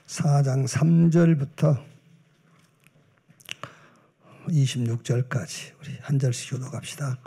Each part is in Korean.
4장 3절부터 26절까지 우리 한 절씩 교독합시다.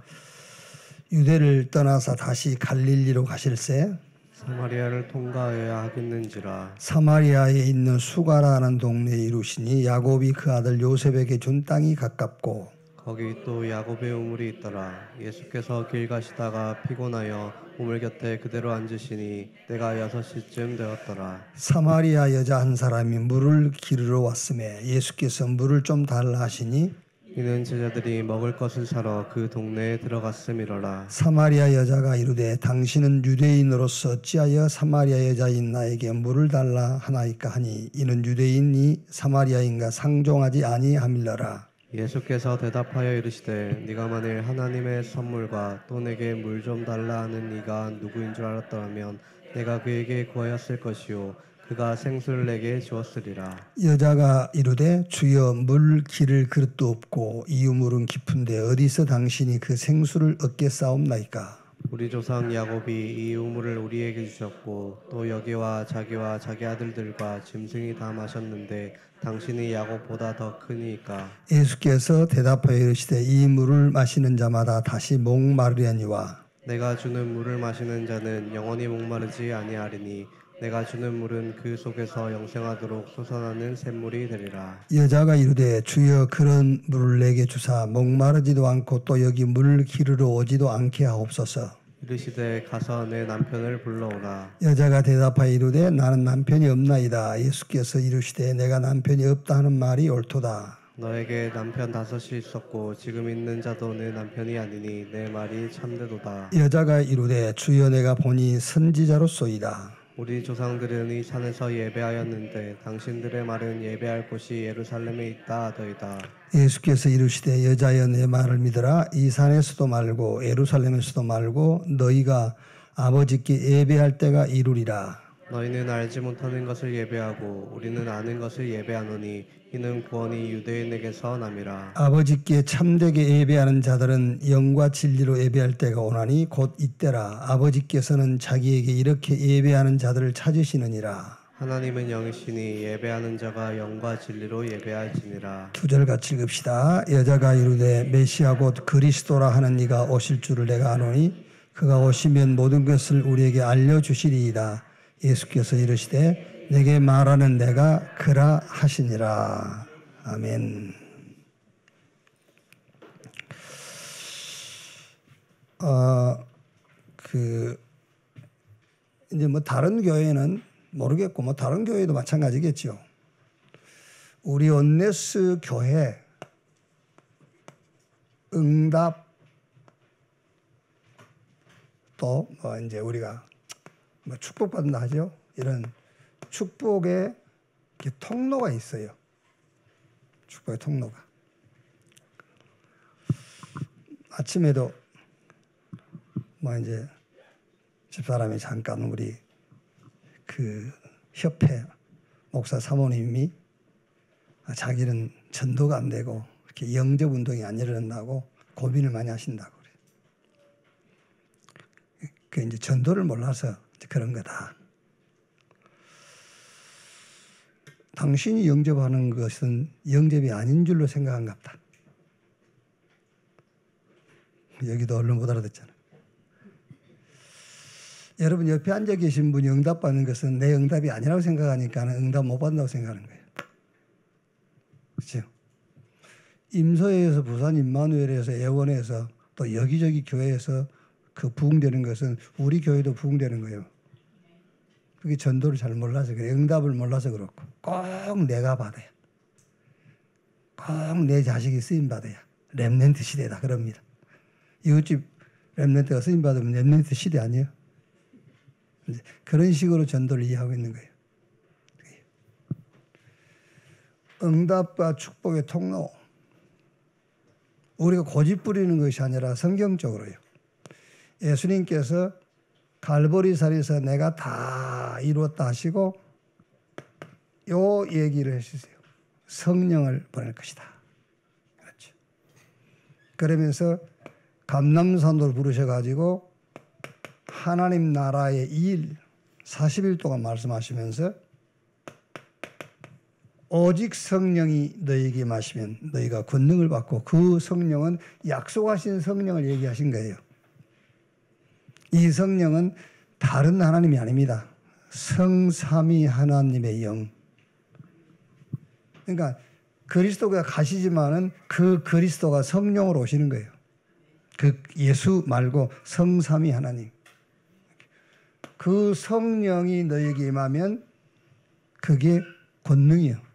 유대를 떠나서 다시 갈릴리로 가실새 사마리아를 통과해야 하겠는지라. 사마리아에 있는 수가라는 동네에 이르시니 야곱이 그 아들 요셉에게 준 땅이 가깝고 거기 또 야곱의 우물이 있더라. 예수께서 길 가시다가 피곤하여 우물 곁에 그대로 앉으시니 때가 6시쯤 되었더라. 사마리아 여자 한 사람이 물을 기르러 왔음에 예수께서 물을 좀 달라 하시니 이는 제자들이 먹을 것을 사러 그 동네에 들어갔음이로라. 사마리아 여자가 이르되 당신은 유대인으로서 어찌하여 사마리아 여자인 나에게 물을 달라 하나이까 하니 이는 유대인이 사마리아인과 상종하지 아니함일러라. 예수께서 대답하여 이르시되 네가 만일 하나님의 선물과 또 내게 물 좀 달라 하는 이가 누구인 줄 알았더라면 내가 그에게 구하였을 것이요 그가 생수를 내게 주었으리라. 여자가 이르되 주여 물 기를 그릇도 없고 이 우물은 깊은데 어디서 당신이 그 생수를 얻겠사옵나이까. 우리 조상 야곱이 이 우물을 우리에게 주셨고 또 여기와 자기 아들들과 짐승이 다 마셨는데 당신이 야곱보다 더 크니까. 예수께서 대답하여 이르시되 이 물을 마시는 자마다 다시 목마르려니와 내가 주는 물을 마시는 자는 영원히 목마르지 아니하리니 내가 주는 물은 그 속에서 영생하도록 솟아나는 샘물이 되리라. 여자가 이르되 주여 그런 물을 내게 주사 목마르지도 않고 또 여기 물 기르러 오지도 않게 하옵소서. 이르시되 가서 내 남편을 불러오라. 여자가 대답하여 이르되 나는 남편이 없나이다. 예수께서 이르시되 내가 남편이 없다 하는 말이 옳도다. 너에게 남편 5이 있었고 지금 있는 자도 내 남편이 아니니 내 말이 참되도다. 여자가 이르되 주여 내가 보니 선지자로소이다. 우리 조상들은 이 산에서 예배하였는데 당신들의 말은 예배할 곳이 예루살렘에 있다 하더이다. 예수께서 이르시되 여자여 내 말을 믿으라. 이 산에서도 말고 예루살렘에서도 말고 너희가 아버지께 예배할 때가 이루리라. 너희는 알지 못하는 것을 예배하고 우리는 아는 것을 예배하노니 이는 구원이 유대인에게서 남이라. 아버지께 참되게 예배하는 자들은 영과 진리로 예배할 때가 오나니 곧 이때라. 아버지께서는 자기에게 이렇게 예배하는 자들을 찾으시느니라. 하나님은 영이시니 예배하는 자가 영과 진리로 예배할지니라. 2절 같이 읽읍시다. 여자가 이르되 메시아 곧 그리스도라 하는 이가 오실 줄을 내가 아노니 그가 오시면 모든 것을 우리에게 알려주시리이다. 예수께서 이르시되 내게 말하는 내가 그라 하시니라. 아멘. 이제 뭐 다른 교회는 모르겠고 뭐 다른 교회도 마찬가지겠죠. 우리 온네스 교회 응답 또 뭐 이제 우리가 뭐 축복받는다 하죠. 이런 축복의 통로가 있어요. 축복의 통로가. 아침에도 뭐 이제 집사람이 잠깐 우리 그 협회 목사 사모님이 자기는 전도가 안 되고 이렇게 영접 운동이 안 일어난다고 고민을 많이 하신다고 그래. 그 이제 전도를 몰라서 그런 거다. 당신이 영접하는 것은 영접이 아닌 줄로 생각한갑다. 여기도 얼른 못 알아듣잖아. 여러분 옆에 앉아 계신 분이 응답받는 것은 내 응답이 아니라고 생각하니까 응답 못 받는다고 생각하는 거예요. 그렇죠? 임소에서 부산 임마누엘에서 애원에서 또 여기저기 교회에서 그 부흥되는 것은 우리 교회도 부흥되는 거예요. 그게 전도를 잘 몰라서 그래. 응답을 몰라서 그렇고 꼭 내가 받아야. 꼭 내 자식이 쓰임 받아야. 렘넌트 시대다 그럽니다. 이웃집 렘넌트가 쓰임 받으면 렘넌트 시대 아니에요? 그런 식으로 전도를 이해하고 있는 거예요. 응답과 축복의 통로. 우리가 고집 부리는 것이 아니라 성경적으로요. 예수님께서 갈보리살에서 내가 다 이루었다 하시고 요 얘기를 해주세요. 성령을 보낼 것이다. 그렇죠. 그러면서 감람산도를 부르셔가지고 하나님 나라의 일 40일 동안 말씀하시면서 오직 성령이 너희에게 임하시면 너희가 권능을 받고, 그 성령은 약속하신 성령을 얘기하신 거예요. 이 성령은 다른 하나님이 아닙니다. 성삼위 하나님의 영. 그러니까 그리스도가 가시지만은 그 그리스도가 성령으로 오시는 거예요. 그 예수 말고 성삼위 하나님. 그 성령이 너에게 임하면 그게 권능이요.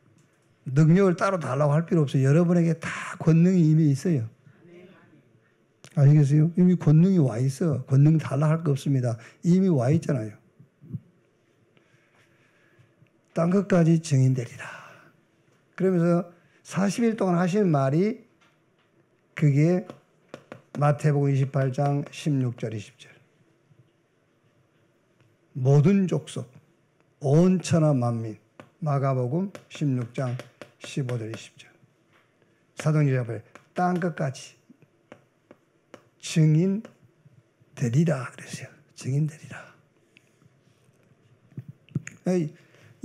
능력을 따로 달라고 할 필요 없어요. 여러분에게 다 권능이 이미 있어요. 아시겠어요? 이미 권능이 와 있어. 권능 달라 할 거 없습니다. 이미 와 있잖아요. 땅 끝까지 증인되리라. 그러면서 40일 동안 하신 말이 그게 마태복음 28장 16절 20절. 모든 족속, 온 천하 만민. 마가복음 16장 15절 20절. 사도행전 앞에 땅 끝까지 증인되리라 그랬어요. 증인되리라.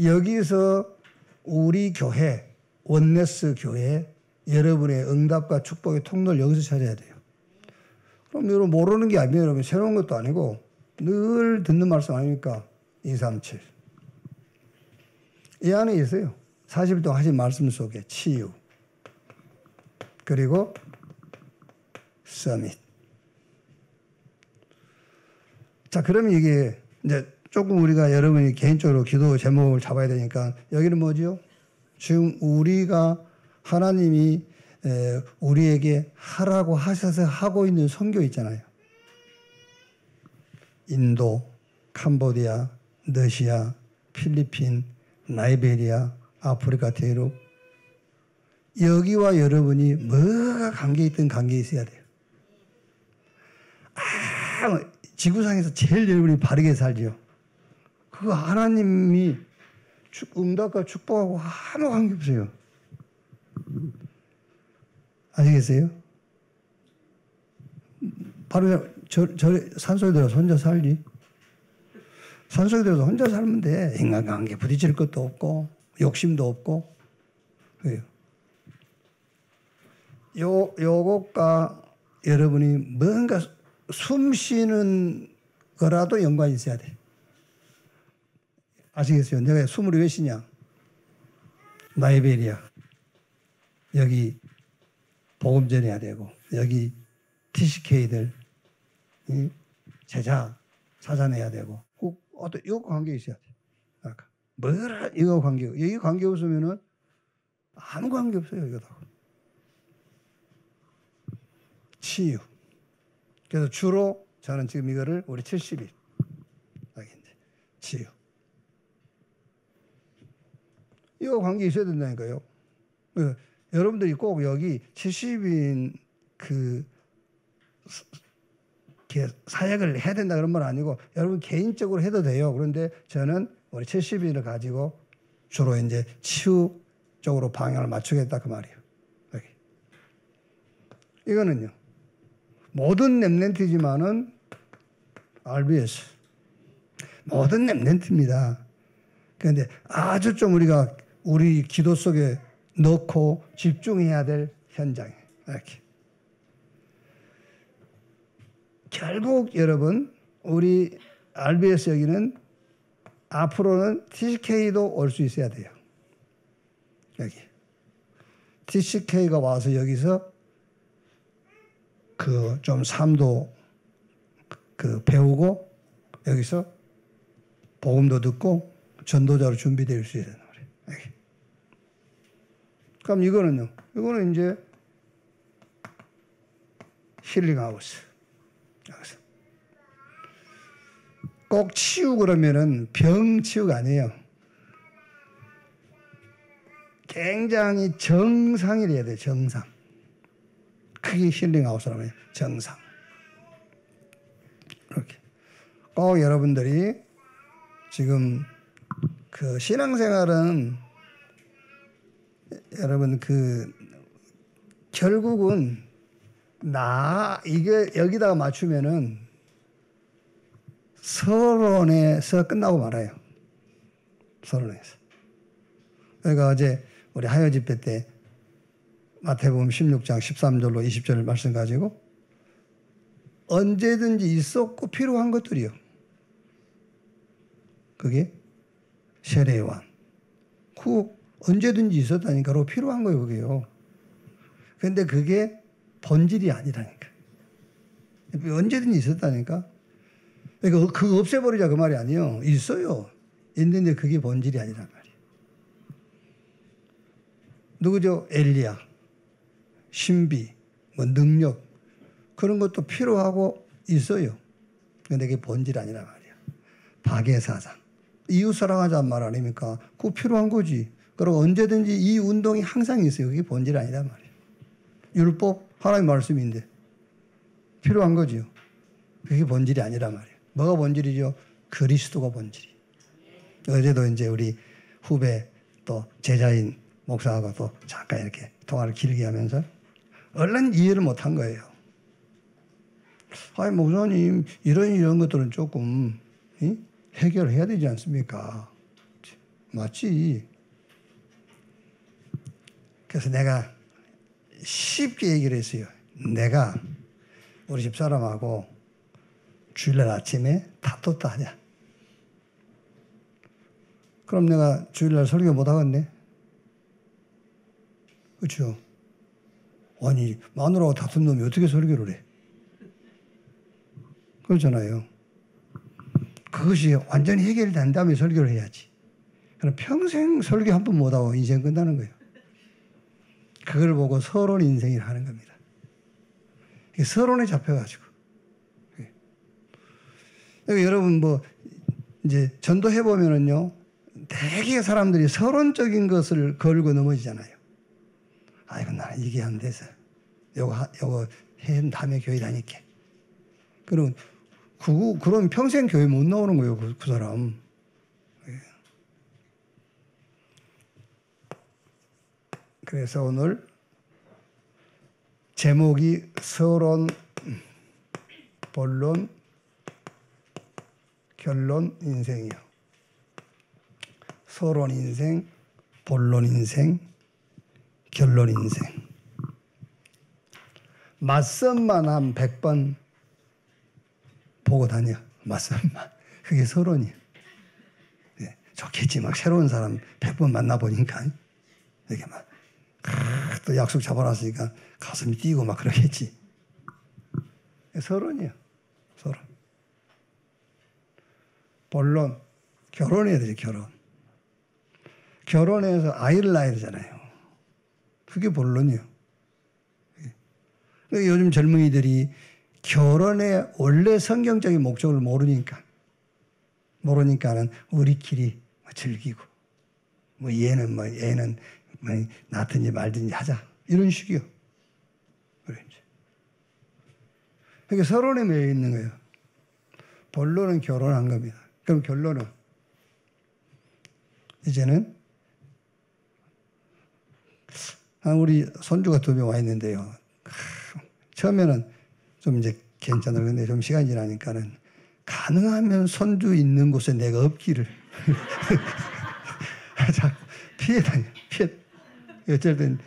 여기서 우리 교회, 원네스 교회, 여러분의 응답과 축복의 통로를 여기서 찾아야 돼요. 그럼 여러분 모르는 게 아니에요. 여러분 새로운 것도 아니고 늘 듣는 말씀 아닙니까? 237. 이 안에 있어요. 40일 동안 하신 말씀 속에 치유, 그리고 서밋. 자, 그러면 이게 이제 조금 우리가 여러분이 개인적으로 기도 제목을 잡아야 되니까 여기는 뭐죠? 지금 우리가 하나님이 우리에게 하라고 하셔서 하고 있는 선교 있잖아요. 인도, 캄보디아, 러시아, 필리핀, 나이베리아, 아프리카 대륙. 여기와 여러분이 뭐가 관계 있든 관계 있어야 돼요. 지구상에서 제일 여러분이 바르게 살죠. 그거 하나님이 응답과 축복하고 아무 관계 없어요. 아시겠어요? 바로 산속에 들어서 혼자 살지. 산속에 들어서 혼자 살면 돼. 인간관계 부딪힐 것도 없고 욕심도 없고. 그래요. 요것과 여러분이 뭔가 숨 쉬는 거라도 연관이 있어야 돼. 아시겠어요? 내가 숨을 왜 쉬냐? 나이베리아. 여기 복음 전해야 되고, 여기 TCK들 제자 찾아내야 되고, 꼭 어떤 이거 관계 있어야 돼. 뭐라 이거 관계, 여기 관계 없으면은 아무 관계 없어요. 이거도. 치유. 그래서 주로 저는 지금 이거를 우리 70일 치유. 이거 관계 있어야 된다니까요. 여러분들이 꼭 여기 70인 그 사역을 해야 된다 그런 건 아니고 여러분 개인적으로 해도 돼요. 그런데 저는 우리 70인을 가지고 주로 이제 치유 쪽으로 방향을 맞추겠다 그 말이에요. 여기. 이거는요. 모든 렘넌트지만은 RBS 모든 렘넌트입니다. 그런데 아주 좀 우리가 우리 기도 속에 넣고 집중해야 될 현장에 이렇게. 결국 여러분 우리 RBS 여기는 앞으로는 TCK도 올 수 있어야 돼요. 여기 TCK가 와서 여기서 그 좀 삶도 그 배우고 여기서 복음도 듣고 전도자로 준비될 수 있어야 된다 말이에요. 그럼 이거는요. 이거는 이제 힐링하우스. 여기서 꼭 치유 그러면은 병 치유가 아니에요. 굉장히 정상이래야 돼요. 정상. 그게 힐링하우스라고 해요. 정상. 이렇게. 꼭 여러분들이 지금 그 신앙생활은 여러분 그 결국은 이게 여기다가 맞추면은 서론에서 끝나고 말아요. 서론에서. 그러니까 어제 우리 하여 집회 때 마태복음 16장 13절로 20절 말씀 가지고 언제든지 있었고 필요한 것들이요. 그게 세례요한. 그 언제든지 있었다니까. 로 필요한 거예요, 그게요. 그런데 그게 본질이 아니라니까. 언제든지 있었다니까. 그러니까 그거 없애버리자 그 말이 아니에요. 있어요. 있는데 그게 본질이 아니란 말이에요. 누구죠? 엘리야. 신비, 뭐 능력 그런 것도 필요하고 있어요. 그런데 그게 본질이 아니란 말이에요. 박애사상. 이웃 사랑하자는 말 아닙니까? 그거 필요한 거지. 그리고 언제든지 이 운동이 항상 있어요. 그게 본질이 아니란 말이에요. 율법 하나님의 말씀인데 필요한 거지요. 그게 본질이 아니란 말이에요. 뭐가 본질이죠? 그리스도가 본질이. 어제도 이제 우리 후배 또 제자인 목사하고 또 잠깐 이렇게 통화를 길게 하면서 얼른 이해를 못한 거예요. 아니 목사님 이런 것들은 조금 해결해야 되지 않습니까? 맞지. 그래서 내가 쉽게 얘기를 했어요. 내가 우리 집사람하고 주일날 아침에 다퉜다 하자. 그럼 내가 주일날 설교 못 하겠네? 그렇죠? 아니 마누라하고 다툰 놈이 어떻게 설교를 해? 그렇잖아요. 그것이 완전히 해결된 다음에 설교를 해야지. 그럼 평생 설교 한 번 못하고 인생 끝나는 거예요. 그걸 보고 서론 인생이라 하는 겁니다. 서론에 잡혀가지고. 여러분 뭐 이제 전도해 보면은요, 대개 사람들이 서론적인 것을 걸고 넘어지잖아요. 아이고 나는 이게 안 돼서 요거 한 다음에 교회 다닐게. 그럼 평생 교회 못 나오는 거예요, 그 사람. 그래서 오늘 제목이 서론, 본론, 결론, 인생이요. 서론 인생, 본론 인생, 결론 인생. 맞선만 한 100번 보고 다녀. 맞선만. 그게 서론이에요. 네, 좋겠지. 막 새로운 사람 100번 만나보니까 이렇게 막 또 약속 잡아놨으니까 가슴이 뛰고 막 그러겠지. 서론이에요. 서론. 본론. 결혼해야 되지, 결혼. 결혼해서 아이를 낳아야 되잖아요. 그게 본론이에요. 요즘 젊은이들이 결혼의 원래 성경적인 목적을 모르니까는 우리끼리 즐기고, 얘는 낳든지 말든지 하자. 이런 식이요. 그러니까 서론에 매여 있는 거예요. 본론은 결혼한 겁니다. 그럼 결론은 이제는 우리 손주가 2명 와 있는데요. 처음에는 좀 이제 괜찮아. 근데 좀 시간이 지나니까는 가능하면 손주 있는 곳에 내가 없기를 자꾸 피해 다녀. 어쩔 땐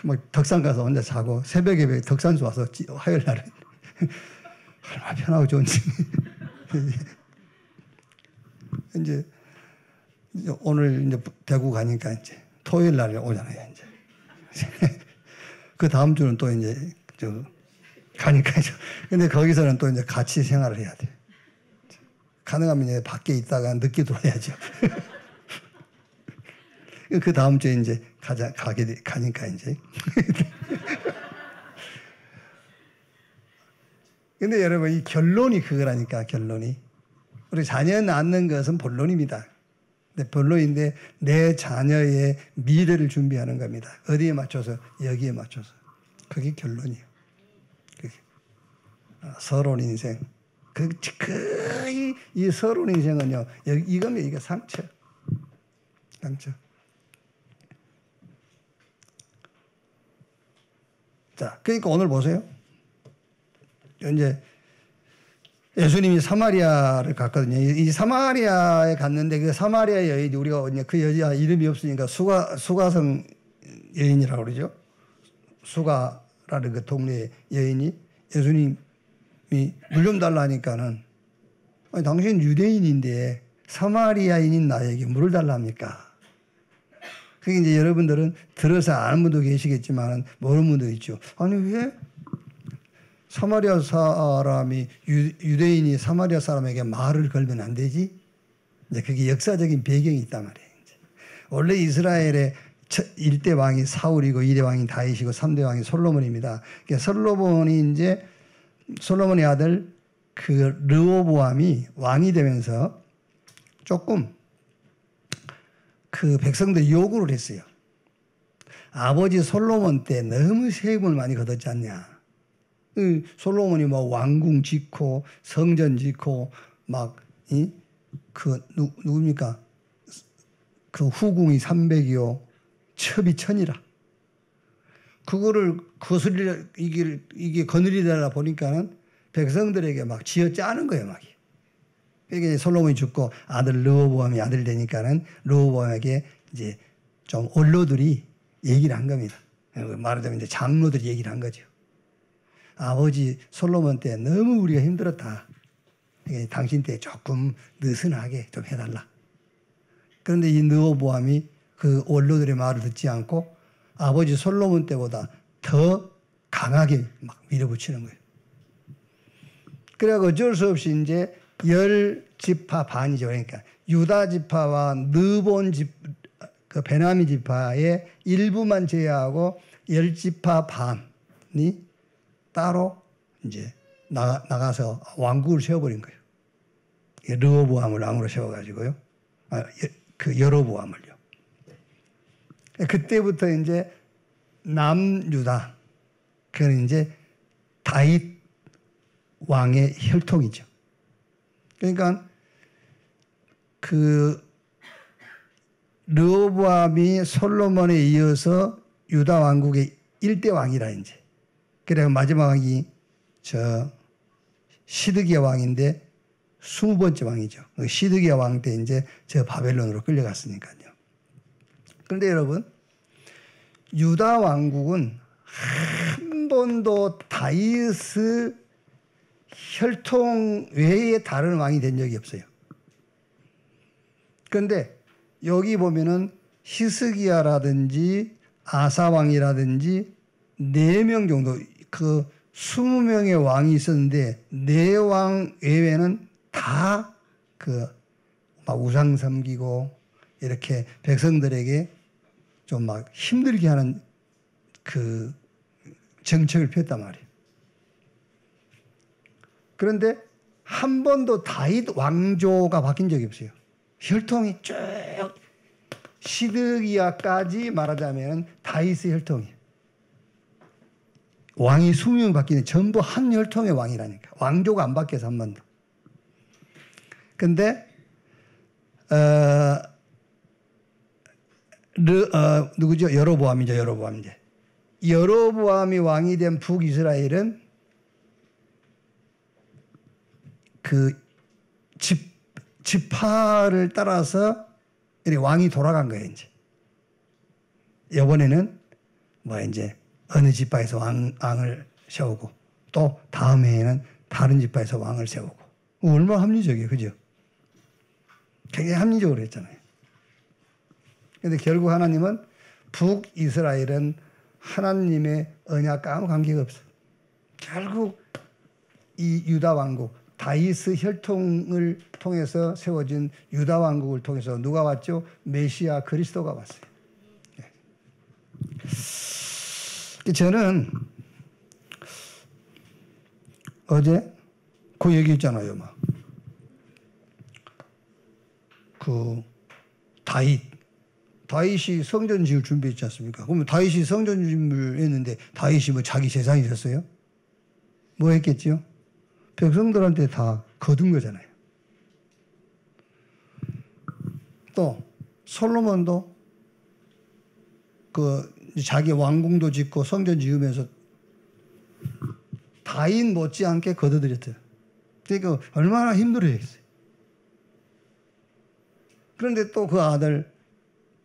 막 덕산 가서 혼자 자고 새벽에 덕산수 와서 화요일 날은 얼마나 편하고 좋은지. 이제 오늘 이제 대구 가니까 이제 토요일 날에 오잖아요. 이제 그 다음 주는 또 이제 가니까 근데 거기서는 또 이제 같이 생활을 해야 돼. 가능하면 이제 밖에 있다가 늦게 들어와야죠. 그 다음 주에 이제 가니까 이제. 근데 여러분, 이 결론이 그거라니까, 결론이. 우리 자녀 낳는 것은 본론입니다. 근데 본론인데 내 자녀의 미래를 준비하는 겁니다. 어디에 맞춰서? 여기에 맞춰서. 그게 결론이에요. 그게. 서론 인생. 이 서론 인생은요, 이거면 이게 상처. 자, 그러니까 오늘 보세요. 이제 예수님이 사마리아를 갔거든요. 이 사마리아에 갔는데 그 사마리아 여인이 우리가 그 여자 이름이 없으니까 수가성 여인이라고 그러죠. 수가라는 그 동네 여인이 예수님이 물 좀 달라 하니까는 아니, 당신 유대인인데 사마리아인인 나에게 물을 달라 합니까? 그게 이제 여러분들은 들어서 아는 분도 계시겠지만 모르는 분도 있죠. 아니 왜 사마리아 사람이 유대인이 사마리아 사람에게 말을 걸면 안 되지? 이제 그게 역사적인 배경이 있단 말이에요. 이제. 원래 이스라엘의 1대 왕이 사울이고 2대 왕이 다윗이고 3대 왕이 솔로몬입니다. 그러니까 솔로몬의 아들 그 르호보암이 왕이 되면서 조금 그 백성들 요구를 했어요. 아버지 솔로몬 때 너무 세금을 많이 걷었지 않냐. 솔로몬이 뭐 왕궁 짓고 성전 짓고 막 누굽니까? 그 후궁이 300이요. 첩이 1000이라. 그거를 이게 거느리다 보니까는 백성들에게 막 쥐어짜는 거예요, 막. 그러니까 솔로몬이 죽고 아들 르호보암이 아들 되니까는 르호보암에게 이제 좀 원로들이 얘기를 한 겁니다. 말하자면 이제 장로들이 얘기를 한 거죠. 아버지 솔로몬 때 너무 우리가 힘들었다. 그러니까 당신 때 조금 느슨하게 좀 해달라. 그런데 이 르호보암이 그 원로들의 말을 듣지 않고 아버지 솔로몬 때보다 더 강하게 막 밀어붙이는 거예요. 그래서 어쩔 수 없이 이제 10지파 반이죠. 그러니까 유다 지파와 느본 그 베냐민 지파의 일부만 제외하고 10지파 반이 따로 이제 나가서 왕국을 세워버린 거예요. 르호보암을 왕으로 세워가지고요. 그 여로보암을요. 그때부터 이제 남유다, 그건 이제 다윗 왕의 혈통이죠. 그러니까 그 르호보암이 솔로몬에 이어서 유다 왕국의 1대 왕이라 이제. 그래서 마지막 왕이 시드기야 왕인데 20번째 왕이죠. 시드기야 왕 때 이제 저 바벨론으로 끌려갔으니까요. 그런데 여러분, 유다 왕국은 한 번도 다윗 혈통 외에 다른 왕이 된 적이 없어요. 그런데 여기 보면은 히스기야라든지 아사 왕이라든지 4명 정도 그 20명의 왕이 있었는데 4왕 외에는 다 그 막 우상 섬기고 이렇게 백성들에게 좀 막 힘들게 하는 그 정책을 폈단 말이에요. 그런데 한 번도 다윗 왕조가 바뀐 적이 없어요. 혈통이 쭉 시드기야까지 말하자면 다윗의 혈통이에요. 왕이 20명 바뀌는 전부 한 혈통의 왕이라니까. 왕조가 안 바뀌어서 한 번도. 근데 누구죠? 여로보암이죠. 여로보암이 왕이 된 북이스라엘은 그 지파를 따라서 왕이 돌아간 거예요, 이제. 이번에는 뭐 이제 어느 지파에서 왕을 세우고 또 다음 해에는 다른 지파에서 왕을 세우고. 얼마나 합리적이에요, 그죠? 굉장히 합리적으로 했잖아요. 그런데 결국 하나님은 북이스라엘은 하나님의 언약과 아무 관계가 없어요. 결국 이 유다 왕국, 다윗 혈통을 통해서 세워진 유다 왕국을 통해서 누가 왔죠? 메시아 그리스도가 왔어요. 저는 어제 그 얘기 있잖아요. 막. 그 다윗이 성전 지을 준비했지 않습니까? 그러면 다윗이 성전 준비를 했는데 다윗이 뭐 자기 재산이 있었어요? 뭐 했겠죠? 백성들한테 다 거둔 거잖아요. 또 솔로몬도 그 자기 왕궁도 짓고 성전 지으면서 다윗 못지않게 거둬들였어요. 그러니까 얼마나 힘들어했어요. 그런데 또 그 아들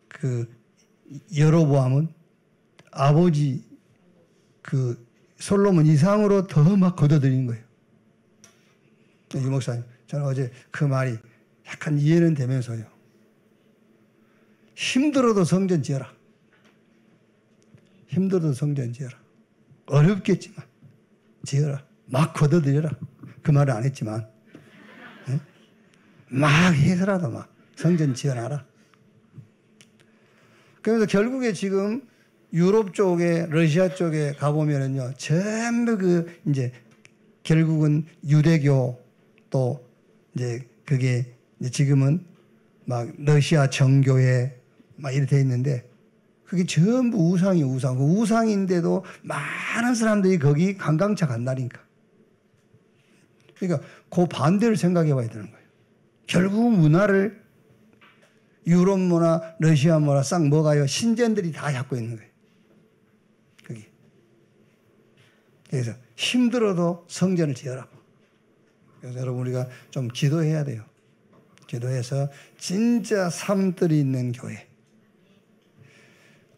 그 여로보암은 아버지 그 솔로몬 이상으로 더 막 걷어들인 거예요. 유 목사님, 저는 어제 그 말이 약간 이해는 되면서요. 힘들어도 성전 지어라. 힘들어도 성전 지어라. 어렵겠지만 지어라. 막 걷어들여라. 그 말을 안 했지만 네? 막 해서라도 막 성전 지어놔라. 그래서 결국에 지금 유럽 쪽에 러시아 쪽에 가보면은요 전부 그 이제 결국은 유대교 또 이제 그게 이제 지금은 막 러시아 정교회 막 이렇게 돼 있는데 그게 전부 우상이 우상. 그 우상인데도 많은 사람들이 거기 관광차 간다니까. 그러니까 그 반대를 생각해 봐야 되는 거예요. 결국 문화를 유럽 문화, 러시아 문화 싹 뭐가요? 신전들이 다 잡고 있는 거예요. 거기. 그래서 힘들어도 성전을 지어라. 그래서 여러분 우리가 좀 기도해야 돼요. 기도해서 진짜 삶들이 있는 교회.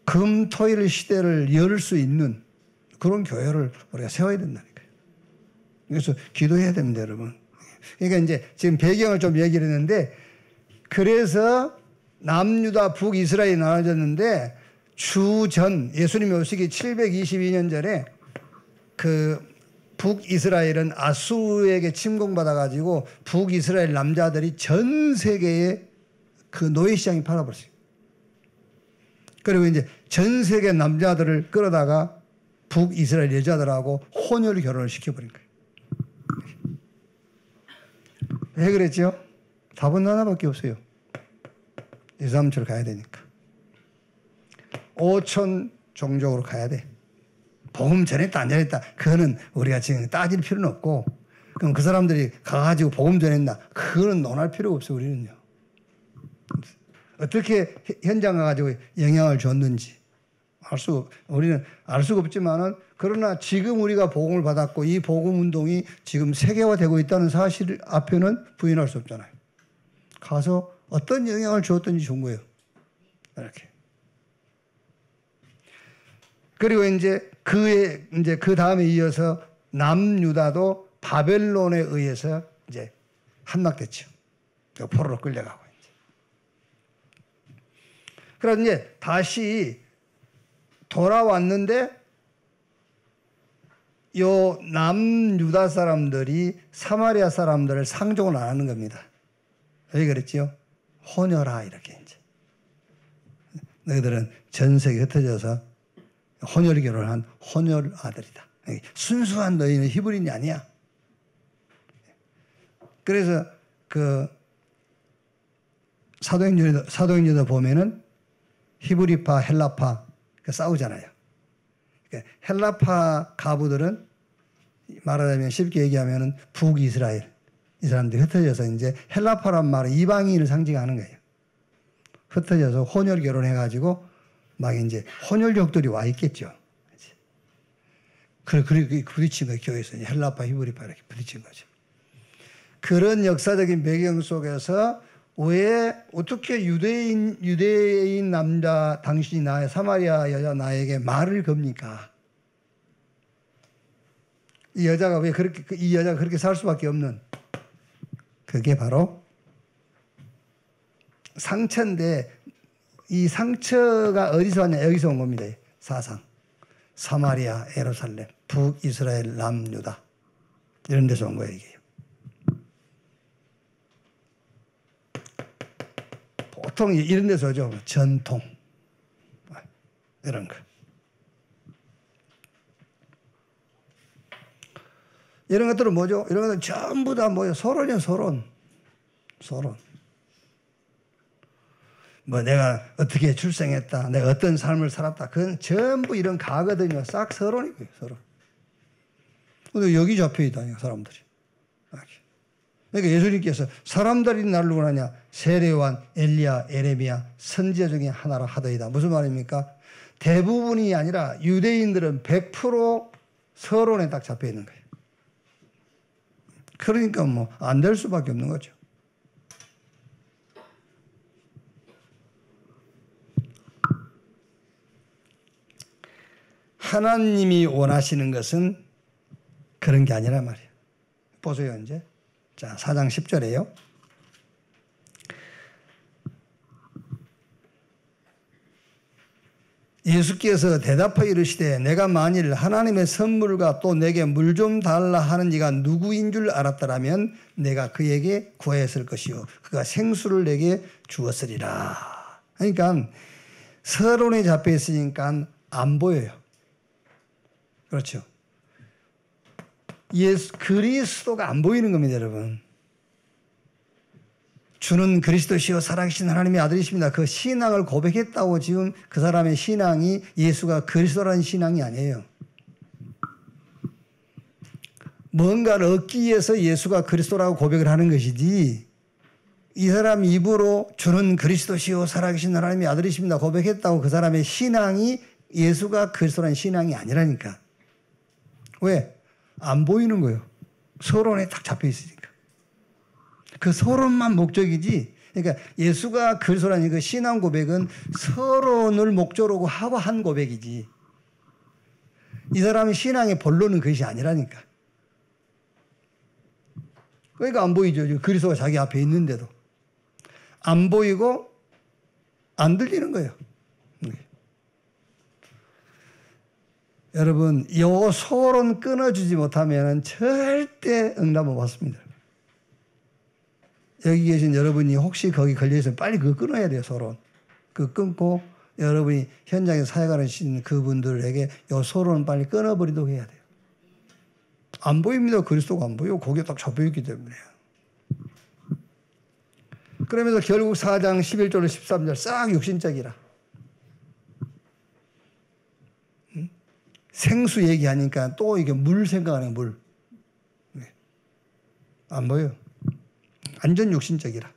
금, 토, 일 시대를 열 수 있는 그런 교회를 우리가 세워야 된다니까요. 그래서 기도해야 됩니다, 여러분. 그러니까 이제 지금 배경을 좀 얘기를 했는데 그래서 남유다 북이스라엘이 나눠졌는데 주전 예수님이 오시기 722년 전에 그 북이스라엘은 아수르에게 침공받아 가지고 북이스라엘 남자들이 전 세계에 그 노예시장이 팔아버렸어요. 그리고 이제 전 세계 남자들을 끌어다가 북이스라엘 여자들하고 혼혈 결혼을 시켜버린 거예요. 왜 그랬죠? 답은 하나밖에 없어요. 이스라엘로 가야 되니까. 5천 종족으로 가야 돼. 복음 전했다 안 전했다 그거는 우리가 지금 따질 필요는 없고 그럼 그 사람들이 가가지고 복음 전했나 그거는 논할 필요가 없어요. 우리는요. 어떻게 현장 가가지고 영향을 줬는지 우리는 알 수가 없지만은 그러나 지금 우리가 복음을 받았고 이 복음 운동이 지금 세계화되고 있다는 사실 앞에는 부인할 수 없잖아요. 가서 어떤 영향을 줬든지 준 거예요. 이렇게. 그리고 이제 그 다음에 이어서 남유다도 바벨론에 의해서 이제 함락됐죠. 포로로 끌려가고 이제. 그래서 이제 다시 돌아왔는데 요 남유다 사람들이 사마리아 사람들을 상종을 안 하는 겁니다. 왜 그랬지요? 혼혈아 이렇게 이제. 너희들은 전 세계에 흩어져서 혼혈 결혼한 혼혈 아들이다. 순수한 너희는 히브리인이 아니야. 그래서 그 사도행전에 보면은 히브리파, 헬라파 싸우잖아요. 그러니까 헬라파 가부들은 말하자면 쉽게 얘기하면은 북이스라엘 이 사람들이 흩어져서 이제 헬라파란 말은 이방인을 상징하는 거예요. 흩어져서 혼혈 결혼해가지고 막 이제 혼혈족들이 와 있겠죠. 그렇게 부딪힌 거예요. 교회에서 헬라파, 히브리파 이렇게 부딪힌 거죠. 그런 역사적인 배경 속에서 왜 어떻게 유대인 남자 당신이 나의 사마리아 여자 나에게 말을 겁니까? 이 여자가 왜 그렇게 이 여자가 그렇게 살 수밖에 없는 그게 바로 상처인데 이 상처가 어디서 왔냐? 여기서 온 겁니다. 사상. 사마리아, 예루살렘, 북이스라엘, 남유다 이런 데서 온 거예요. 이게. 보통 이런 데서 오죠. 전통 이런 거. 이런 것들은 뭐죠? 이런 것들은 전부 다 뭐예요? 서론이에요. 서론. 뭐 내가 어떻게 출생했다, 내가 어떤 삶을 살았다, 그건 전부 이런 가거든요. 싹 서론이고요. 서론. 근데 여기 잡혀 있다니까 사람들이. 그러니까 예수님께서 사람들이 나를 원하냐? 세례요한, 엘리야, 에레미야 선지자 중에 하나라 하더이다. 무슨 말입니까? 대부분이 아니라 유대인들은 100% 서론에 딱 잡혀 있는 거예요. 그러니까 뭐 안 될 수밖에 없는 거죠. 하나님이 원하시는 것은 그런 게 아니란 말이에요. 보세요, 이제. 자, 4장 10절에요. 예수께서 대답하여 이르시되 내가 만일 하나님의 선물과 또 내게 물 좀 달라 하는 이가 누구인 줄 알았더라면 내가 그에게 구하였을 것이요 그가 생수를 내게 주었으리라. 그러니까 서론에 잡혀 있으니까 안 보여요. 그렇죠. 그리스도가 안 보이는 겁니다, 여러분. 주는 그리스도시요 살아계신 하나님의 아들이십니다. 그 신앙을 고백했다고 지금 그 사람의 신앙이 예수가 그리스도라는 신앙이 아니에요. 뭔가를 얻기 위해서 예수가 그리스도라고 고백을 하는 것이지, 이 사람 입으로 주는 그리스도시요 살아계신 하나님의 아들이십니다 고백했다고 그 사람의 신앙이 예수가 그리스도라는 신앙이 아니라니까. 왜? 안 보이는 거예요. 서론에 딱 잡혀 있으니까. 그 서론만 목적이지. 그러니까 예수가 그리스도라는 그 신앙 고백은 서론을 목적으로 하고 한 고백이지. 이 사람의 신앙의 본론은 그것이 아니라니까. 그러니까 안 보이죠. 그리스도가 자기 앞에 있는데도. 안 보이고 안 들리는 거예요. 여러분, 이 서론 끊어주지 못하면 절대 응답 못 받습니다. 여기 계신 여러분이 혹시 거기 걸려있으면 빨리 그거 끊어야 돼요, 서론. 그거 끊고 여러분이 현장에서 사역하는 그분들에게 이 서론은 빨리 끊어버리도록 해야 돼요. 안 보입니다. 그리스도가 안 보여. 거기에 딱 잡혀있기 때문에. 그러면서 결국 4장 11절로 13절 싹 육신적이라. 생수 얘기하니까 또 이게 물 생각하는 물. 안 보여. 완전 육신적이라.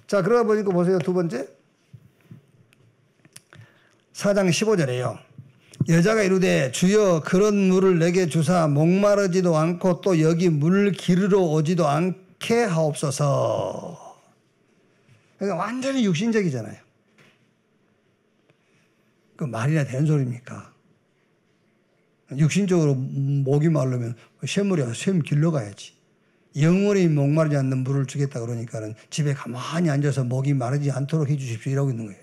자, 그러다 보니까 보세요. 두 번째. 4장 15절에요. 여자가 이르되 주여 그런 물을 내게 주사 목마르지도 않고 또 여기 물 기르러 오지도 않게 하옵소서. 그러니까 완전히 육신적이잖아요. 그 말이나 되는 소리입니까? 육신적으로 목이 마르면 샘물이 샘 길러가야지. 영원히 목마르지 않는 물을 주겠다 그러니까는 집에 가만히 앉아서 목이 마르지 않도록 해주십시오 이러고 있는 거예요.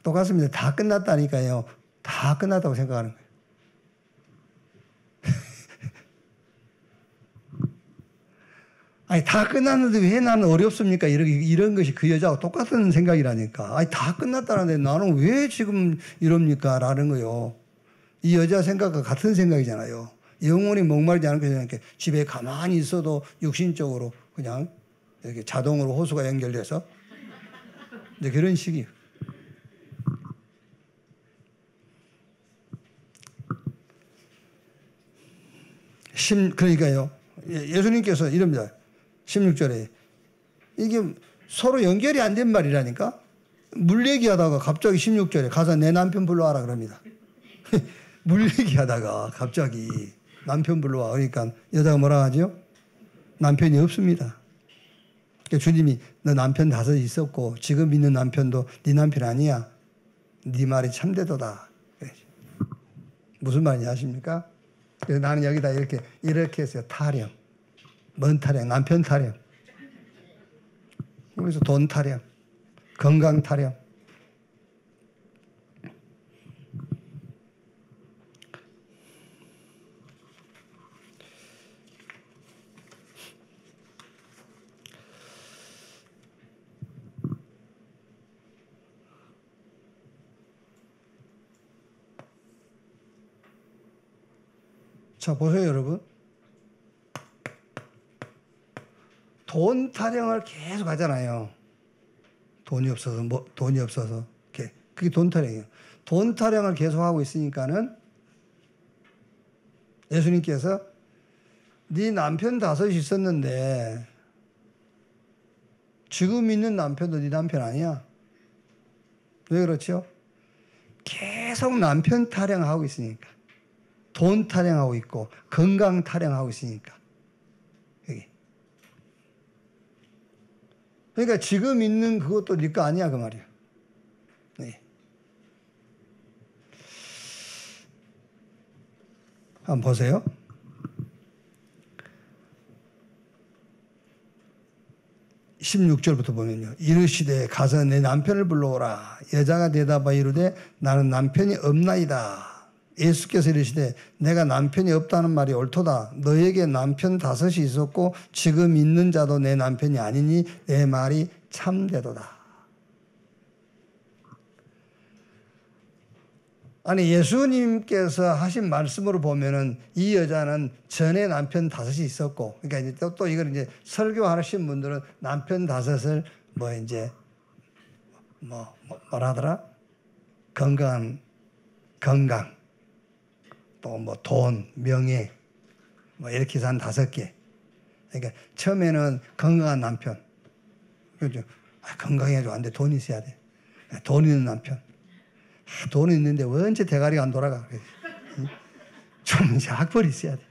똑같습니다. 다 끝났다니까요. 다 끝났다고 생각하는 거예요. 아니, 다 끝났는데 왜 나는 어렵습니까? 이런 것이 그 여자하고 똑같은 생각이라니까. 아니, 다 끝났다는데 나는 왜 지금 이럽니까? 라는 거요. 이 여자 생각과 같은 생각이잖아요. 영원히 목마르지 않게 이렇게 집에 가만히 있어도 육신적으로 그냥 이렇게 자동으로 호수가 연결돼서 이제 그런 식이에요. 그러니까요. 예수님께서 이럽니다. 16절에. 이게 서로 연결이 안 된 말이라니까? 물 얘기하다가 갑자기 16절에 가서 내 남편 불러와라 그럽니다. 물 얘기하다가 갑자기 남편 불러와. 그러니까 여자가 뭐라 하죠? 남편이 없습니다. 그러니까 주님이 너 남편 5 있었고 지금 있는 남편도 네 남편 아니야. 네 말이 참되도다. 무슨 말인지 아십니까? 그래서 나는 여기다 이렇게 했어요. 타령. 뭔 타령? 남편 타령. 그래서 돈 타령. 건강 타령. 자, 보세요, 여러분. 돈 타령을 계속 하잖아요. 돈이 없어서. 그게 돈 타령이에요. 돈 타령을 계속 하고 있으니까는 예수님께서 네 남편 5 있었는데 지금 있는 남편도 네 남편 아니야. 왜 그렇죠? 계속 남편 타령하고 있으니까. 돈 타령하고 있고 건강 타령하고 있으니까. 여기. 그러니까 지금 있는 그것도 네 거 아니야 그 말이야. 네. 한번 보세요. 16절부터 보면요. 이르시되 가서 내 남편을 불러오라. 여자가 대답하여 이르되 나는 남편이 없나이다. 예수께서 이르시되 내가 남편이 없다는 말이 옳도다. 너에게 남편 5이 있었고 지금 있는 자도 내 남편이 아니니 내 말이 참되도다. 아니 예수님께서 하신 말씀으로 보면은 이 여자는 전에 남편 5이 있었고, 그러니까 이제 또 이걸 이제 설교하신 분들은 남편 5을 뭐라 하더라? 건강 또 뭐 돈, 명예 뭐 이렇게 해서 한 5개. 그러니까 처음에는 건강한 남편, 그죠? 건강해가지고 안 돼. 돈이 있어야 돼. 돈 있는 남편. 돈이 있는데 언제 대가리가 안 돌아가. 좀 이제 학벌이 있어야 돼.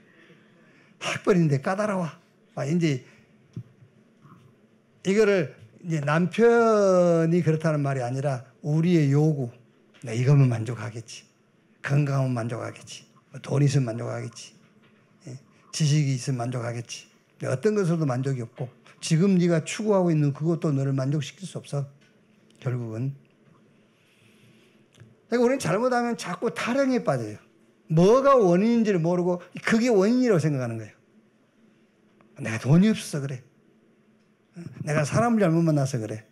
학벌인데 까다로워. 이제 이거를 이제 남편이 그렇다는 말이 아니라 우리의 요구. 이거면 만족하겠지. 건강하면 만족하겠지. 돈 있으면 만족하겠지. 지식이 있으면 만족하겠지. 어떤 것으로도 만족이 없고 지금 네가 추구하고 있는 그것도 너를 만족시킬 수 없어. 결국은. 그러니까 우리는 잘못하면 자꾸 타령에 빠져요. 뭐가 원인인지를 모르고 그게 원인이라고 생각하는 거예요. 내가 돈이 없어서 그래. 내가 사람을 잘못 만나서 그래.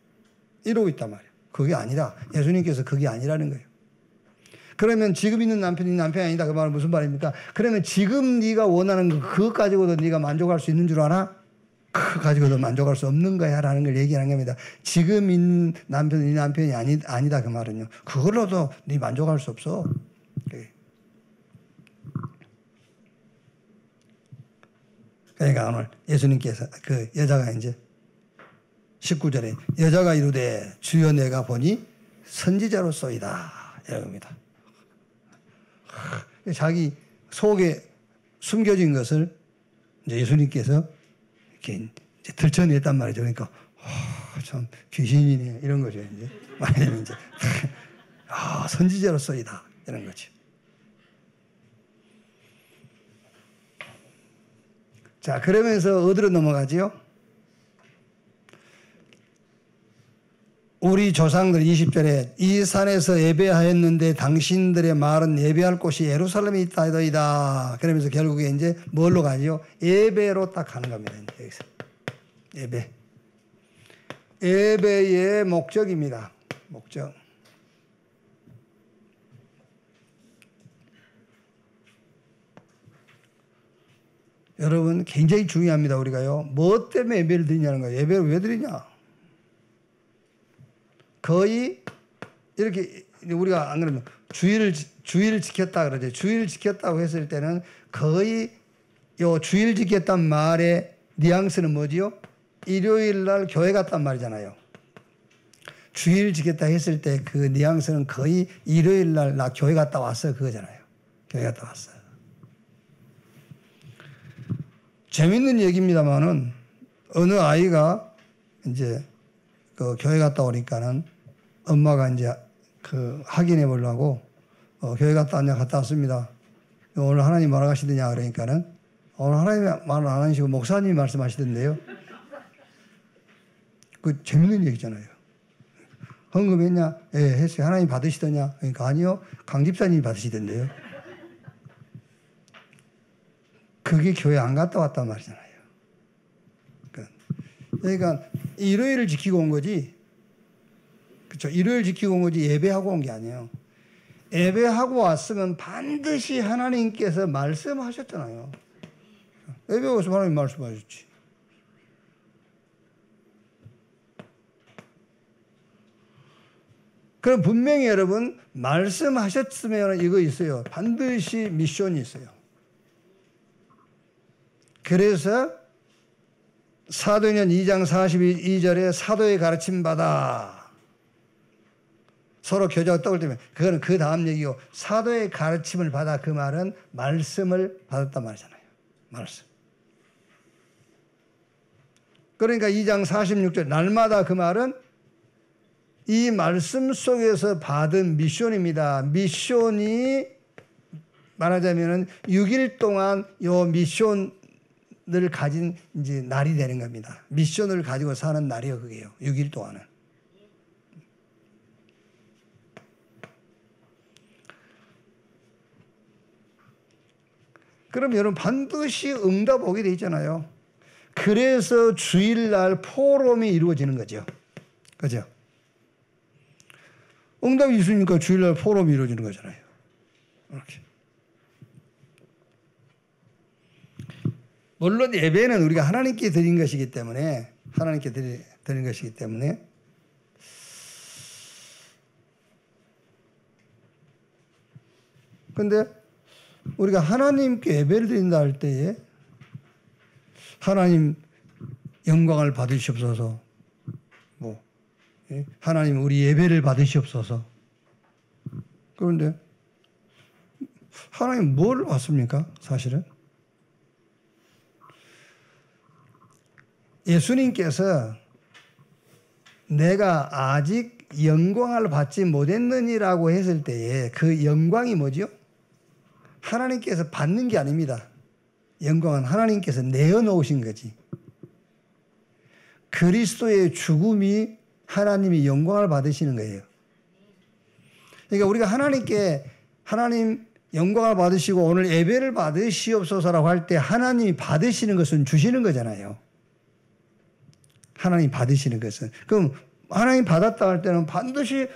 이러고 있단 말이에요. 그게 아니라 예수님께서 그게 아니라는 거예요. 그러면 지금 있는 남편이 남편이 아니다. 그 말은 무슨 말입니까? 그러면 지금 네가 원하는 그것 가지고도 네가 만족할 수 있는 줄 알아? 그거 가지고도 만족할 수 없는 거야 라는 걸 얘기하는 겁니다. 지금 있는 남편이 네 남편이 아니다 그 말은요. 그걸로도 네 만족할 수 없어. 그러니까 오늘 예수님께서 그 여자가 이제 19절에 여자가 이르되 주여 내가 보니 선지자로소이다 이럽니다. 자기 속에 숨겨진 것을 이제 예수님께서 이렇게 이제 들춰냈단 말이죠. 그러니까 참 귀신이네 이런 거죠. 이제 말하자면 이제 선지자로소이다 이런 거죠. 자, 그러면서 어디로 넘어가지요? 우리 조상들 20절에 이 산에서 예배하였는데 당신들의 말은 예배할 곳이 예루살렘에 있다이다. 그러면서 결국에 이제 뭘로 가지요? 예배로 딱 가는 겁니다. 여기서. 예배. 예배의 목적입니다. 목적. 여러분 굉장히 중요합니다. 우리가요. 뭐 때문에 예배를 드리냐는 거예요. 예배를 왜 드리냐? 거의 이렇게 우리가 안 그러면 주일을 지켰다 그러죠. 주일을 지켰다고 했을 때는 거의 요 주일 지켰단 말의 뉘앙스는 뭐지요? 일요일 날 교회 갔단 말이잖아요. 주일 지켰다 했을 때 그 뉘앙스는 거의 일요일 날 나 교회 갔다 왔어 그거잖아요. 교회 갔다 왔어. 재밌는 얘기입니다만은 어느 아이가 이제 그 교회 갔다 오니까는 엄마가 이제 그 확인해 보려고 교회 갔다 왔냐 갔다 왔습니다. 오늘 하나님 뭐라고 하시더냐 그러니까는 오늘 하나님 말을 안 하시고 목사님이 말씀하시던데요. 그 재밌는 얘기잖아요. 헌금했냐? 예, 했어요. 하나님 받으시더냐? 그러니까 아니요. 강 집사님이 받으시던데요. 그게 교회 안 갔다 왔단 말이잖아요. 그러니까 일요일을 지키고 온 거지. 그렇죠. 일요일 지키고 온 거지 예배하고 온 게 아니에요. 예배하고 왔으면 반드시 하나님께서 말씀하셨잖아요. 예배 와서 하나님 말씀하셨지. 그럼 분명히 여러분 말씀하셨으면 이거 있어요. 반드시 미션이 있어요. 그래서 사도행전 2장 42절에 사도의 가르침 받아 서로 교제하고 떡을 들면 그거는 그 다음 얘기고 사도의 가르침을 받아 그 말은 말씀을 받았단 말이잖아요. 말씀. 그러니까 2장 46절 날마다 그 말은 이 말씀 속에서 받은 미션입니다. 미션이 말하자면은 6일 동안 요 미션을 가진 이제 날이 되는 겁니다. 미션을 가지고 사는 날이요, 그게요. 6일 동안은. 그럼 여러분 반드시 응답 오게 돼 있잖아요. 그래서 주일날 포럼이 이루어지는 거죠. 그죠? 응답이 있으니까 주일날 포럼이 이루어지는 거잖아요. 이렇게. 물론 예배는 우리가 하나님께 드린 것이기 때문에 드린 것이기 때문에 근데 우리가 하나님께 예배를 드린다 할 때에 하나님 영광을 받으시옵소서 뭐 하나님 우리 예배를 받으시옵소서 그런데 하나님 뭘 받습니까? 사실은 예수님께서 내가 아직 영광을 받지 못했느니라고 했을 때에 그 영광이 뭐죠? 하나님께서 받는 게 아닙니다. 영광은 하나님께서 내어놓으신 거지. 그리스도의 죽음이 하나님이 영광을 받으시는 거예요. 그러니까 우리가 하나님께 하나님 영광을 받으시고 오늘 예배를 받으시옵소서라고 할 때 하나님이 받으시는 것은 주시는 거잖아요. 하나님 받으시는 것은. 그럼 하나님 받았다 할 때는 반드시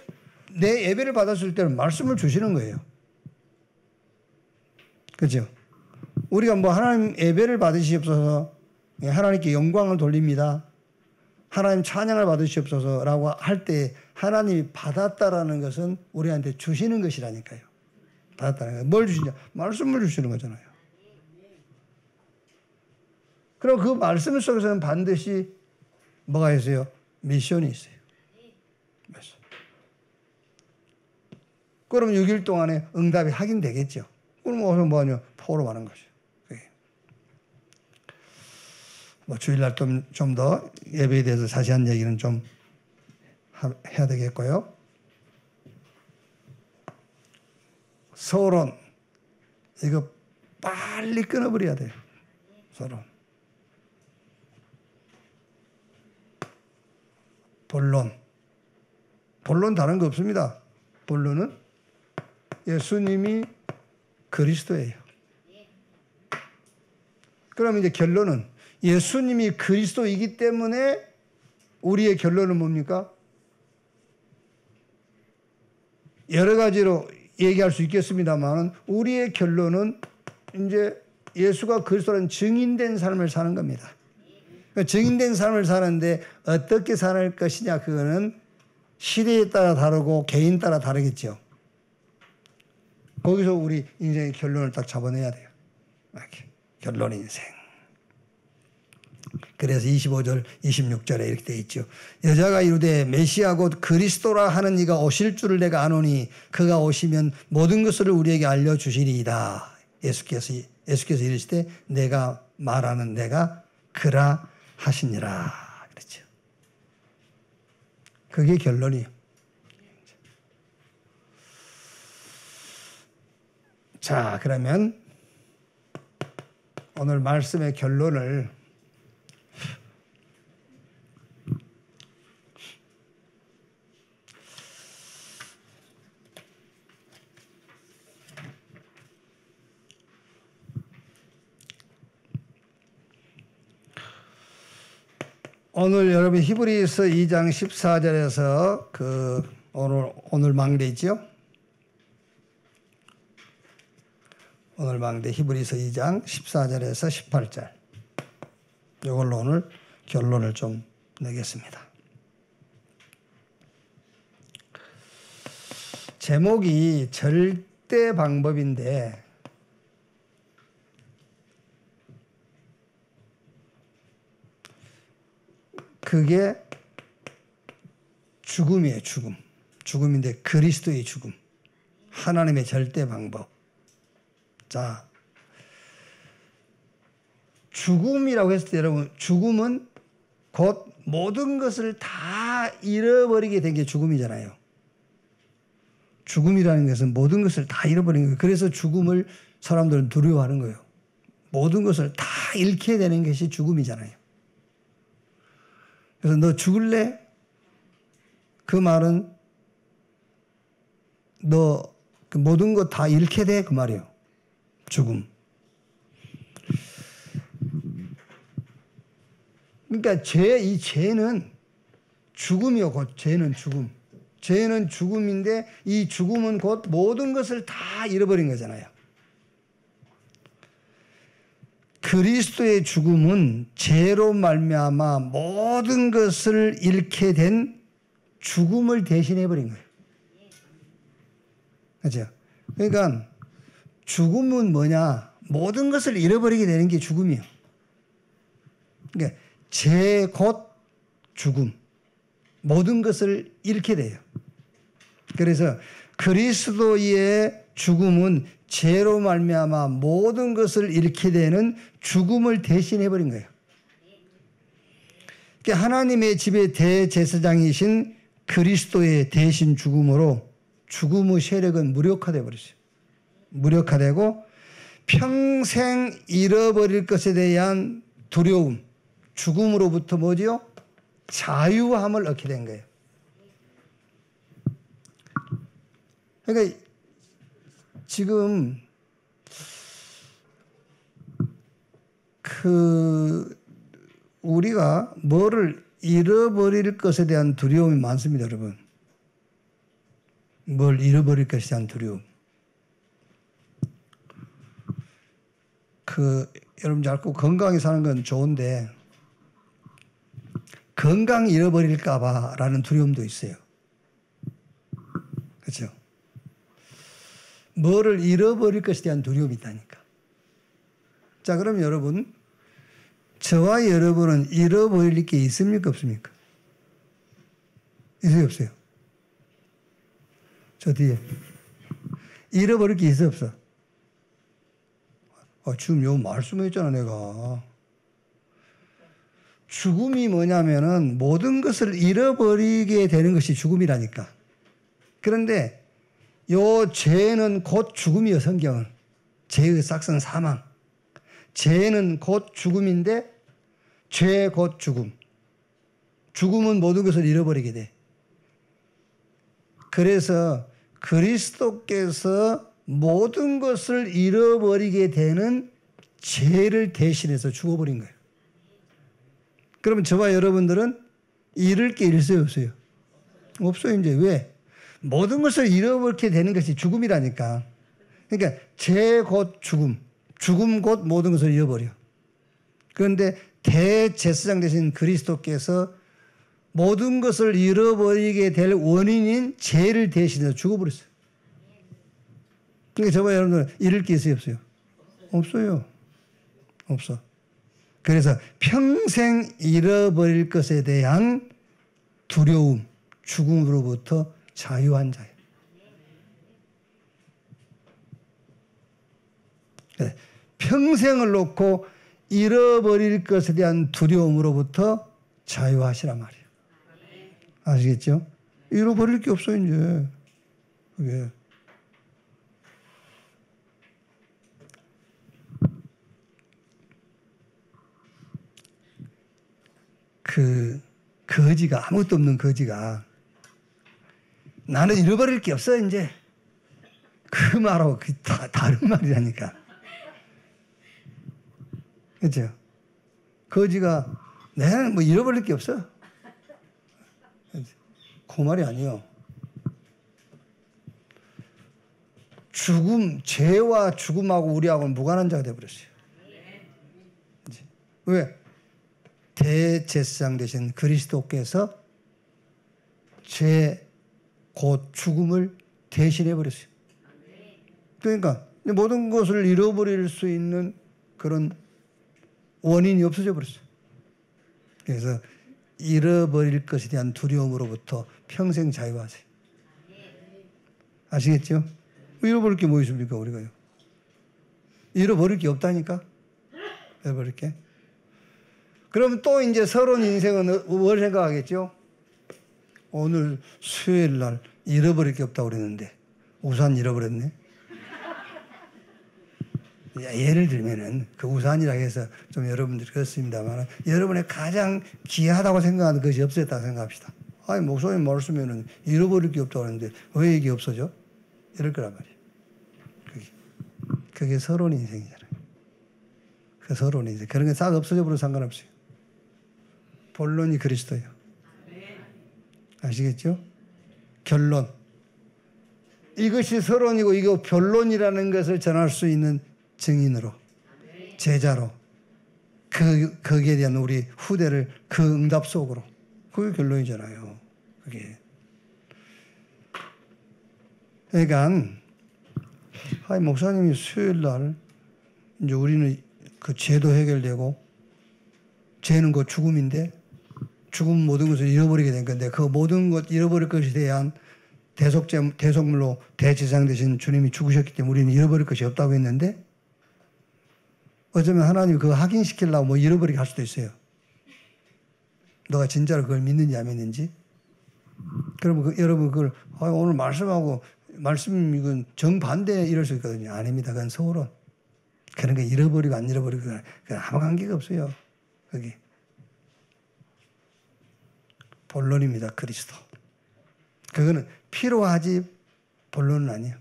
내 예배를 받았을 때는 말씀을 주시는 거예요. 그렇죠? 우리가 뭐 하나님 예배를 받으시옵소서 하나님께 영광을 돌립니다. 하나님 찬양을 받으시옵소서라고 할 때 하나님이 받았다라는 것은 우리한테 주시는 것이라니까요. 받았다는 거예요. 뭘 주시냐? 말씀을 주시는 거잖아요. 그럼 그 말씀 속에서는 반드시 뭐가 있어요? 미션이 있어요. 그럼 6일 동안에 응답이 하긴 되겠죠. 그럼 뭐하냐? 포럼하는 것이죠. 뭐 주일날 좀 더 예배에 대해서 자세한 얘기는 좀 해야 되겠고요. 서론 이거 빨리 끊어버려야 돼요. 서론. 본론 다른 거 없습니다. 본론은 예수님이 그리스도예요. 그럼 이제 결론은 예수님이 그리스도이기 때문에 우리의 결론은 뭡니까? 여러 가지로 얘기할 수 있겠습니다만 우리의 결론은 이제 예수가 그리스도라는 증인된 삶을 사는 겁니다. 증인된 삶을 사는데 어떻게 살 것이냐 그거는 시대에 따라 다르고 개인 따라 다르겠죠. 거기서 우리 인생의 결론을 딱 잡아내야 돼요. 이렇게. 결론 인생. 그래서 25절 26절에 이렇게 되어 있죠. 여자가 이르되 메시아 곧 그리스도라 하는 이가 오실 줄을 내가 아노니 그가 오시면 모든 것을 우리에게 알려주시리이다. 예수께서 이르시되 내가 말하는 내가 그라 하시니라. 그렇죠. 그게 결론이에요. 자, 그러면 오늘 말씀의 결론을 오늘 여러분 히브리서 2장 14절에서 그 오늘 망대죠. 오늘 망대 히브리서 2장 14절에서 18절. 이걸로 오늘 결론을 좀 내겠습니다. 제목이 절대 방법인데 그게 죽음이에요, 죽음. 죽음인데 그리스도의 죽음. 하나님의 절대 방법. 자, 죽음이라고 했을 때 여러분, 죽음은 곧 모든 것을 다 잃어버리게 된 게 죽음이잖아요. 죽음이라는 것은 모든 것을 다 잃어버리는 거예요. 그래서 죽음을 사람들은 두려워하는 거예요. 모든 것을 다 잃게 되는 것이 죽음이잖아요. 그래서 너 죽을래? 그 말은 너 그 모든 것 다 잃게 돼? 그 말이에요. 죽음. 그러니까 이 죄는 죽음이요. 곧 죄는 죽음. 죄는 죽음인데 이 죽음은 곧 모든 것을 다 잃어버린 거잖아요. 그리스도의 죽음은 죄로 말미암아 모든 것을 잃게 된 죽음을 대신해 버린 거예요. 그렇죠? 그러니까 죽음은 뭐냐? 모든 것을 잃어버리게 되는 게 죽음이에요. 그러니까 죄 곧 죽음. 모든 것을 잃게 돼요. 그래서 그리스도의 죽음은 죄로 말미암아 모든 것을 잃게 되는 죽음을 대신해 버린 거예요. 그러니까 하나님의 집의 대제사장이신 그리스도의 대신 죽음으로 죽음의 세력은 무력화되어 버렸어요. 무력화되고 평생 잃어버릴 것에 대한 두려움, 죽음으로부터 뭐지요? 자유함을 얻게 된 거예요. 그러니까 지금 우리가 뭐를 잃어버릴 것에 대한 두려움이 많습니다, 여러분. 뭘 잃어버릴 것에 대한 두려움. 여러분 자꾸 건강히 사는 건 좋은데 건강 잃어버릴까 봐라는 두려움도 있어요. 그렇죠? 뭐를 잃어버릴 것에 대한 두려움이 있다니까. 자, 그럼 여러분, 저와 여러분은 잃어버릴 게 있습니까? 없습니까? 있어요? 없어요? 저 뒤에. 잃어버릴 게 있어? 없어? 지금 요 말씀에 있잖아, 내가. 죽음이 뭐냐면은 모든 것을 잃어버리게 되는 것이 죽음이라니까. 그런데 요 죄는 곧 죽음이요, 성경은. 죄의 싹은 사망. 죄는 곧 죽음인데 죄 곧 죽음. 죽음은 모든 것을 잃어버리게 돼. 그래서 그리스도께서 모든 것을 잃어버리게 되는 죄를 대신해서 죽어버린 거예요. 그러면 저와 여러분들은 잃을 게 있어요, 없어요? 없어요, 이제. 왜? 모든 것을 잃어버리게 되는 것이 죽음이라니까. 그러니까 죄 곧 죽음, 죽음 곧 모든 것을 잃어버려. 그런데 대제사장 되신 그리스도께서 모든 것을 잃어버리게 될 원인인 죄를 대신해서 죽어버렸어요. 그러니까 저와 여러분들은 잃을 게 있어요, 없어요? 없어요. 없어. 그래서 평생 잃어버릴 것에 대한 두려움, 죽음으로부터 자유한 자예요. 평생을 놓고 잃어버릴 것에 대한 두려움으로부터 자유하시란 말이에요. 아시겠죠? 잃어버릴 게 없어요, 이제. 그게. 거지가, 아무것도 없는 거지가 나는 잃어버릴 게 없어, 이제. 그 말하고 다른 말이라니까. 그렇죠? 거지가 내가 뭐 잃어버릴 게 없어. 그 말이 아니에요. 죽음, 죄와 죽음하고 우리하고는 무관한 자가 되어버렸어요. 왜? 대제사장 되신 그리스도께서 죄, 곧 죽음을 대신해 버렸어요. 그러니까 모든 것을 잃어버릴 수 있는 그런 원인이 없어져 버렸어요. 그래서 잃어버릴 것에 대한 두려움으로부터 평생 자유하세요. 아시겠죠? 잃어버릴 게 뭐 있습니까, 우리가요? 잃어버릴 게 없다니까? 잃어버릴 게. 그러면 또 이제 서론 인생은 뭘 생각하겠죠? 오늘 수요일 날 잃어버릴 게 없다고 그랬는데 우산 잃어버렸네. 예를 들면은 그 우산이라고 해서 좀 여러분들이 그렇습니다만 여러분의 가장 귀하다고 생각하는 것이 없어졌다고 생각합시다. 아니 목사님 말씀에는 잃어버릴 게 없다고 하는데 왜 이게 없어져? 이럴 거란 말이에요. 그게 서론 인생이잖아요. 그 서론 인생. 그런 게 싹 없어져 버려도 상관없어요. 본론이 그리스도예요. 아시겠죠? 결론. 이것이 서론이고 이거 변론이라는 것을 전할 수 있는 증인으로, 제자로, 거기에 대한 우리 후대를 그 응답 속으로. 그게 결론이잖아요. 그게. 그러니까, 목사님이 수요일 날, 이제 우리는 그 죄도 해결되고, 죄는 그 죽음인데, 죽음 모든 것을 잃어버리게 된 건데, 그 모든 것 잃어버릴 것에 대한 대속물로 대제사장 되신 주님이 죽으셨기 때문에 우리는 잃어버릴 것이 없다고 했는데, 어쩌면 하나님이 그거 확인시키려고 뭐 잃어버리게 할 수도 있어요. 너가 진짜로 그걸 믿는지 안 믿는지. 그러면 여러분 그걸 오늘 말씀하고 말씀 이건 정반대 이럴 수 있거든요. 아닙니다. 그건 서론. 그런 게 잃어버리고 안 잃어버리고 그건 아무 관계가 없어요. 그게 본론입니다. 그리스도. 그거는 필요하지 본론은 아니에요.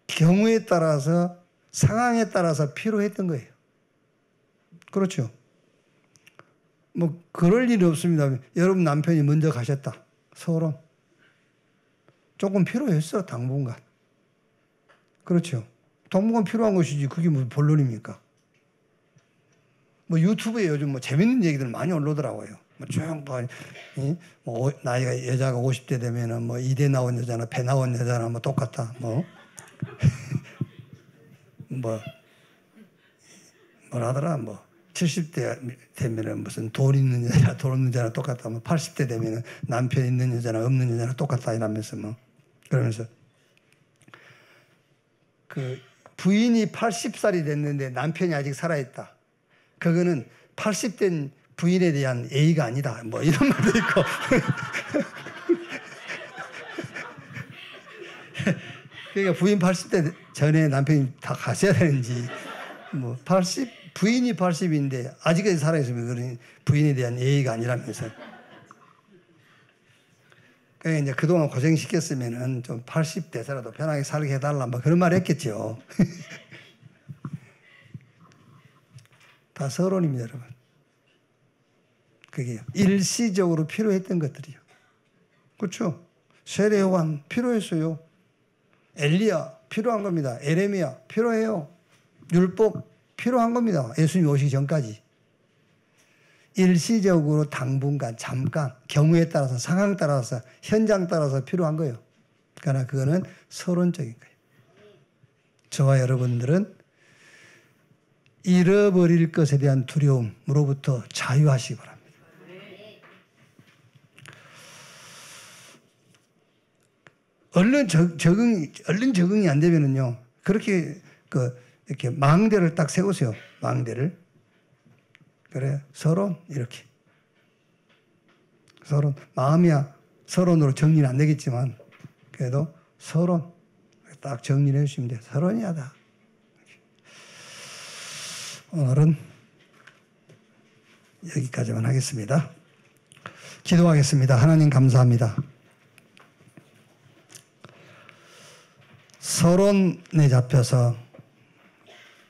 경우에 따라서 상황에 따라서 필요했던 거예요. 그렇죠. 뭐 그럴 일이 없습니다. 여러분 남편이 먼저 가셨다. 서론. 조금 필요했어. 당분간. 그렇죠. 당분간 필요한 것이지 그게 무슨 본론입니까? 뭐 유튜브에 요즘 뭐 재밌는 얘기들 많이 올라오더라고요. 뭐 나이가 여자가 50대 되면은 뭐 이대 나온 여자나 배 나온 여자나 뭐 똑같다. 뭐라더라 70대 되면은 무슨 돈 있는 여자나 돈 없는 여자나 똑같다. 80대 되면은 남편 있는 여자나 없는 여자나 똑같다 이러면서 그러면서 그 부인이 80살이 됐는데 남편이 아직 살아있다. 그거는 80된 부인에 대한 예의가 아니다. 이런 말도 있고. 그러니까 부인 80대 전에 남편이 다 가셔야 되는지, 부인이 80인데 아직까지 살아있으면 그런 부인에 대한 예의가 아니라면서. 그러니까 이제 그동안 고생시켰으면은 좀 80대서라도 편하게 살게 해달라, 그런 말 했겠죠. 다 서론입니다, 여러분. 그게 일시적으로 필요했던 것들이요. 그렇죠? 세례요한 필요했어요. 엘리야 필요한 겁니다. 에레미야 필요해요. 율법 필요한 겁니다. 예수님 오시기 전까지. 일시적으로 당분간 잠깐 경우에 따라서 상황 따라서 현장 따라서 필요한 거예요. 그러나 그거는 서론적인 거예요. 저와 여러분들은 잃어버릴 것에 대한 두려움으로부터 자유하시기 바랍니다. 얼른 적응이 안 되면은요, 그렇게 이렇게 망대를 딱 세우세요. 망대를. 그래, 서론, 이렇게. 서론. 마음이야 서론으로 정리는 안 되겠지만, 그래도 서론. 딱 정리를 해주시면 돼요. 서론이야, 다. 오늘은 여기까지만 하겠습니다. 기도하겠습니다. 하나님 감사합니다. 서론에 잡혀서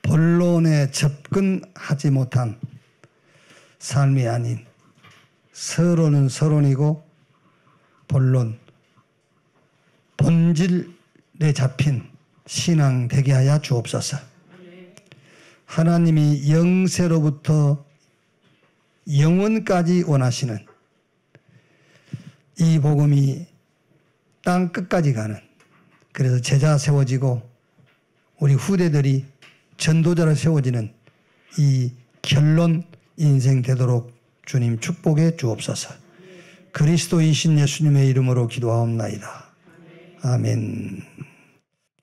본론에 접근하지 못한 삶이 아닌 서론은 서론이고 본론, 본질에 잡힌 신앙 되게 하여 주옵소서. 하나님이 영세로부터 영원까지 원하시는 이 복음이 땅 끝까지 가는, 그래서 제자 세워지고 우리 후대들이 전도자로 세워지는 이 결론 인생 되도록 주님 축복해 주옵소서. 그리스도이신 예수님의 이름으로 기도하옵나이다. 아멘.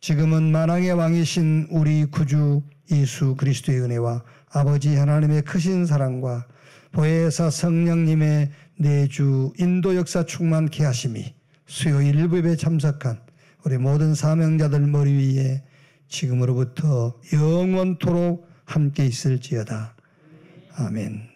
지금은 만왕의 왕이신 우리 구주 예수 그리스도의 은혜와 아버지 하나님의 크신 사랑과 보혜사 성령님의 내주 인도 역사 충만케 하심이 수요일 일부에 참석한 우리 모든 사명자들 머리 위에 지금으로부터 영원토록 함께 있을지어다. 아멘.